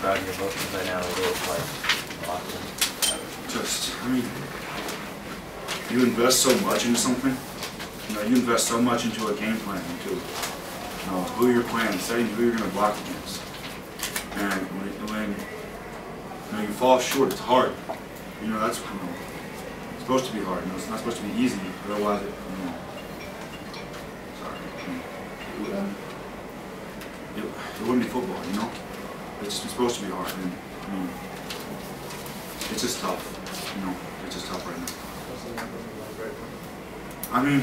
proud of you about right now, it was like awesome. I mean, you invest so much into something. You know, you invest so much into a game plan, into who you're playing, setting who you're going to block against. And when you fall short, it's hard. You know, that's it's supposed to be hard. You know, it's not supposed to be easy. Otherwise, it wouldn't be football. You know, it's supposed to be hard. And I mean, it's just tough. You know, it's just tough right now. I mean,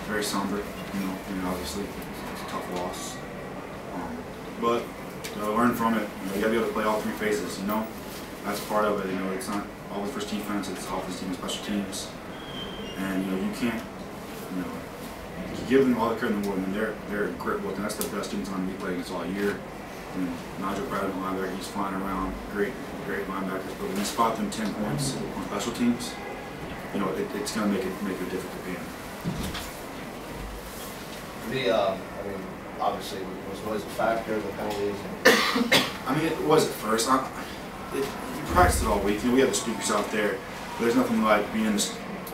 very somber. You know, obviously, it's a tough loss. But learn from it. You know, you gotta be able to play all three phases. You know, that's part of it. You know, it's not always first defense; it's offense, team, and special teams. And you know, you can't. You know, you give them all the credit in the world. I mean, they're incredible, and that's the best teams on we play against all year. I mean, Nigel Bradley, linebacker, he's flying around, great linebackers. But when you spot them 10 points on special teams, you know, it's going to make it a difficult game. I mean, obviously, it was always a factor, the penalties. I mean, it was at first. You practiced it all week. You know, we have the speakers out there. But there's nothing like being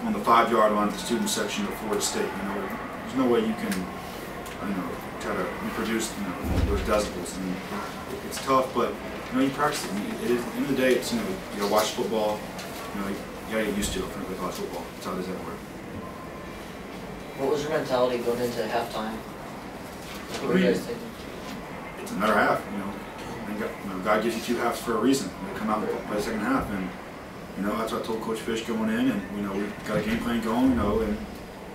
on the 5-yard line at the student section of Florida State. You know, there's no way you can, you know, try to reproduce, you know, those decibels. And it's tough, but you know, you practice it. It is, at the end of the day, it's, you know, you gotta watch football. You know, you gotta get used to it for college football. That's how it is everywhere. What was your mentality going into halftime? What were you guys thinking? It's another half, you know. God gives you 2 halves for a reason. You come out and play the second half, and you know that's what I told Coach Fish going in, and you know we got a game plan going, you know, and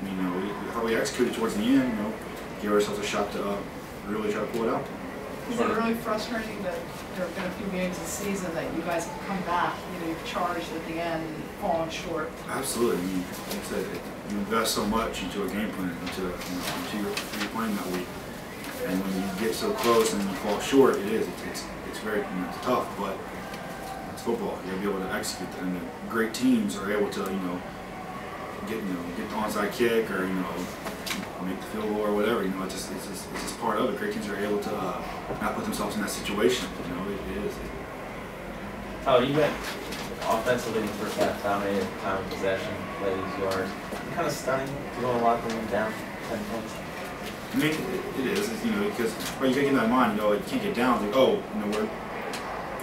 you know we thought we executed towards the end, you know, give ourselves a shot to really try to pull it out. Is it really frustrating that there have been a few games this season that you guys have come back, you know, you've charged at the end and fallen short? Absolutely. I mean, like I said, you invest so much into a game plan, into your playing that week, and when you get so close and you fall short, it's very it's tough, but it's football. You gotta be able to execute that, and the great teams are able to get the onside kick or make the field goal or whatever. You know, it's just part of it. Great teams are able to not put themselves in that situation. You know, it is. Oh, you went offensively in the first half, dominated time of possession, plays, yards. Kind of stunning to go in the locker room down 10 points. I mean, it is, you know, because you gotta get in that mind. You know, you can't get down. Like, oh, you know, we're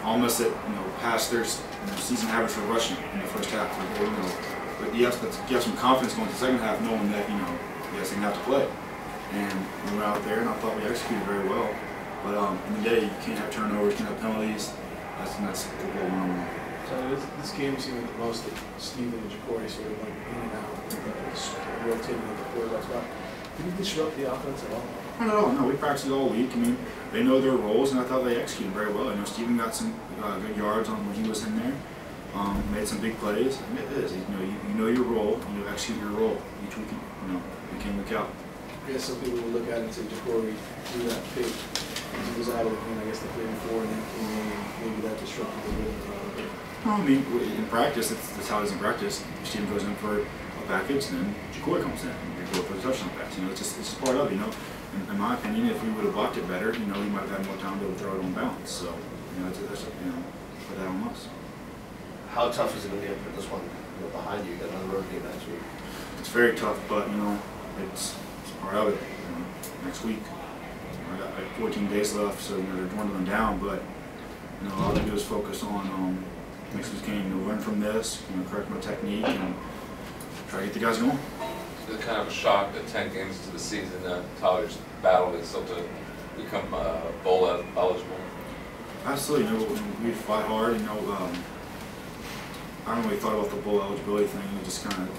almost at past their season average for rushing in the first half. You know, but you have some confidence going to the second half, knowing that you have second half to play. And we went out there, and I thought we executed very well. But in the day, you can't have turnovers, you can't have penalties. That's football 101. So this game seemed like the most that Steven and Ja'Cory sort of like in and out, rotating at the quarterback spot. Did you disrupt the offense at all? Not at all. No, we practiced all week. I mean, they know their roles, and I thought they executed very well. I know Steven got some good yards on when he was in there. Made some big plays. And it is. You know your role, and you execute your role each week. Week in, week out. I guess some people will look at it and say Ja'Cory threw that pick. He was out of the game, I guess, the play before, and then came in, and maybe that disrupted the rhythm a little bit. Well, I mean, in practice, that's how it is in practice. Steven goes in for a package, and then Ja'Cory comes in and they go for the touchdown pass. You know, it's just part of it. You know, in my opinion, if we would have blocked it better, he might have had more time to throw it on balance. So, that's put that on us. How tough is it going to be to put this one behind you? You got another road game next week. It's very tough, but it's part of it. Next week, I got like 14 days left, so they're dwindling down. But all I do is focus on next week's game. Learn from this, correct my technique, and try to get the guys going. It's kind of a shock that 10 games into the season, Tyler's battle is still to become bowl eligible. Absolutely. We fight hard. I don't really thought about the bowl eligibility thing. We just kind of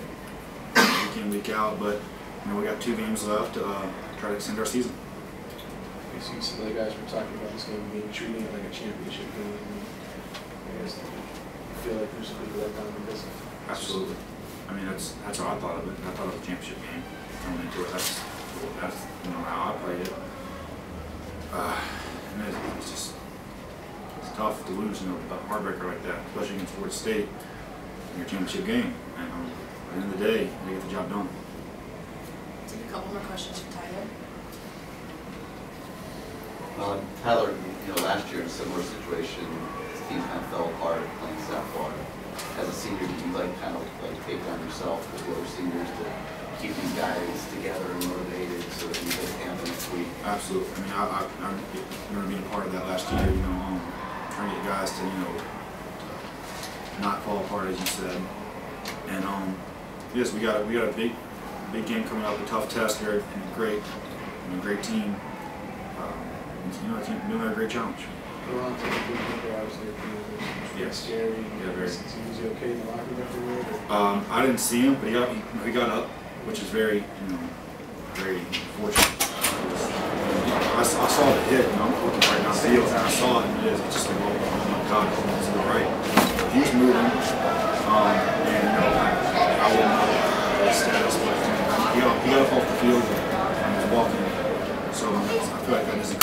week in, week out. But we got 2 games left to try to extend our season. So some of the guys were talking about this game being treating it like a championship game. I guess I feel like there's a big letdown in this. Absolutely. I mean, that's how I thought of it. I thought of the championship game coming into it. That's how I played it. And it's tough to lose, a heartbreaker like that, especially against Florida State in your championship game. And at the end of the day, they get the job done. Take a couple more questions from Tyler. Tyler, last year in a similar situation, his team kind of fell apart playing South Florida. As a senior, did you kind of take it on yourself with the other seniors to keep these guys together and motivated so that you go to camp next week? Absolutely. I mean, I remember being a part of that last year. Trying to get guys to not fall apart, as you said. And yes, we got a big game coming up, a tough test here, and a great team. It's a great challenge. Yes. Scary. Yeah, very. Was he okay in the locker room afterward? I didn't see him, but he got up, which is very very fortunate. I saw the hit, I'm looking right now, field, and I saw it, and it's just like, oh my God, it's right. He's moving, and I wouldn't know his status, but he got up off the field and was walking. So I feel like that is a